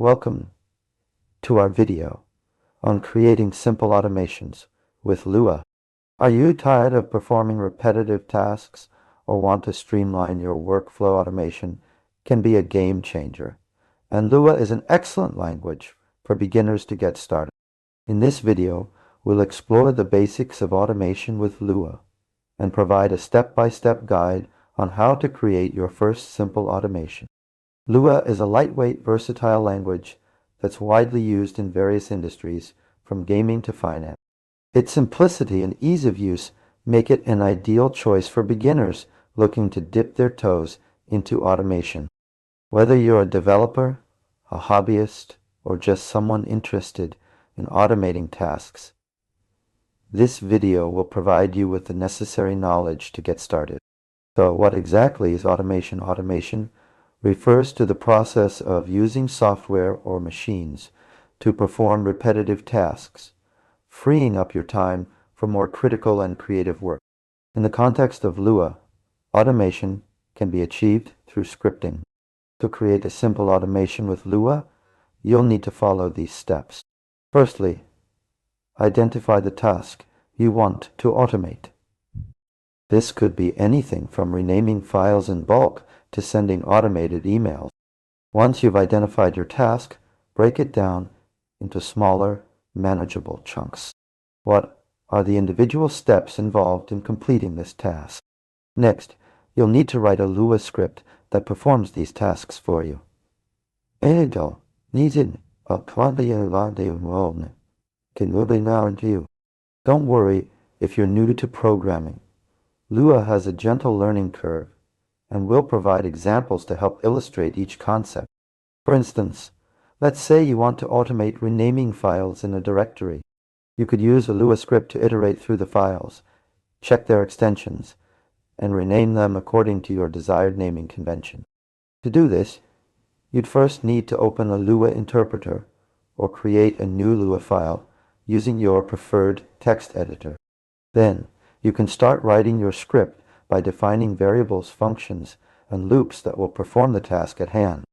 Welcome to our video on creating simple automations with Lua. Are you tired of performing repetitive tasks or want to streamline your workflow? Automation can be a game changer, and Lua is an excellent language for beginners to get started. In this video, we'll explore the basics of automation with Lua and provide a step-by-step guide on how to create your first simple automation. Lua is a lightweight, versatile language that's widely used in various industries, from gaming to finance. Its simplicity and ease of use make it an ideal choice for beginners looking to dip their toes into automation. Whether you're a developer, a hobbyist, or just someone interested in automating tasks, this video will provide you with the necessary knowledge to get started. So what exactly is automation? Automation refers to the process of using software or machines to perform repetitive tasks, freeing up your time for more critical and creative work. In the context of Lua, automation can be achieved through scripting. To create a simple automation with Lua, you'll need to follow these steps. Firstly, identify the task you want to automate. This could be anything from renaming files in bulk to sending automated emails. Once you've identified your task, break it down into smaller, manageable chunks. What are the individual steps involved in completing this task? Next, you'll need to write a Lua script that performs these tasks for you. Don't worry if you're new to programming. Lua has a gentle learning curve and will provide examples to help illustrate each concept. For instance, let's say you want to automate renaming files in a directory. You could use a Lua script to iterate through the files, check their extensions, and rename them according to your desired naming convention. To do this, you'd first need to open a Lua interpreter or create a new Lua file using your preferred text editor. Then, you can start writing your script by defining variables, functions, and loops that will perform the task at hand.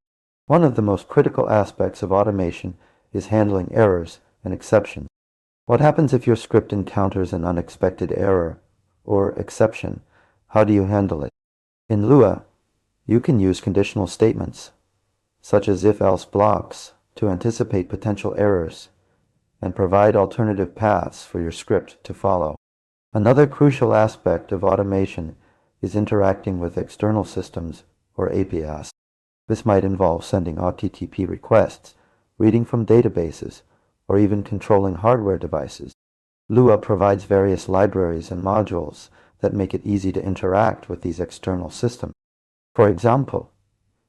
One of the most critical aspects of automation is handling errors and exceptions. What happens if your script encounters an unexpected error or exception? How do you handle it? In Lua, you can use conditional statements, such as if-else blocks, to anticipate potential errors and provide alternative paths for your script to follow. Another crucial aspect of automation is interacting with external systems or APIs. This might involve sending HTTP requests, reading from databases, or even controlling hardware devices. Lua provides various libraries and modules that make it easy to interact with these external systems. For example,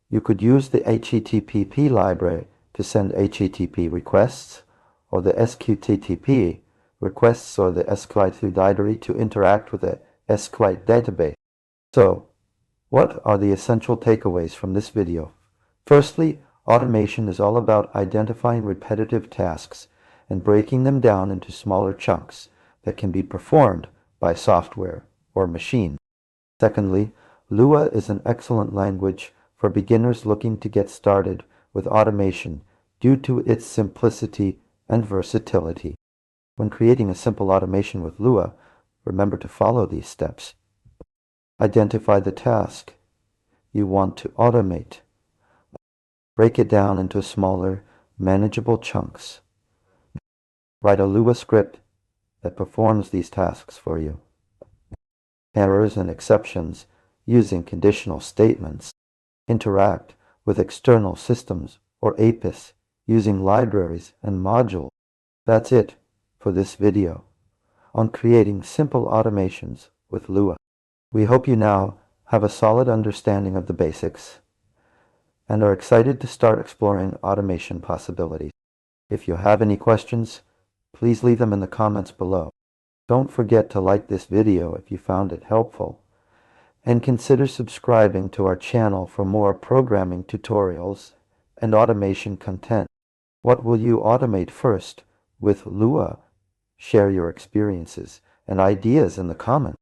you could use the HTTP library to send HTTP requests, or the SQTTP requests or the SQL library to interact with the SQL database. So, what are the essential takeaways from this video? Firstly, automation is all about identifying repetitive tasks and breaking them down into smaller chunks that can be performed by software or machine. Secondly, Lua is an excellent language for beginners looking to get started with automation due to its simplicity and versatility. When creating a simple automation with Lua, remember to follow these steps. Identify the task you want to automate. Break it down into smaller, manageable chunks. Write a Lua script that performs these tasks for you. Errors and exceptions using conditional statements. Interact with external systems or APIs using libraries and modules. That's it for this video on creating simple automations with Lua. We hope you now have a solid understanding of the basics and are excited to start exploring automation possibilities. If you have any questions, please leave them in the comments below. Don't forget to like this video if you found it helpful, and consider subscribing to our channel for more programming tutorials and automation content. What will you automate first with Lua? Share your experiences and ideas in the comments.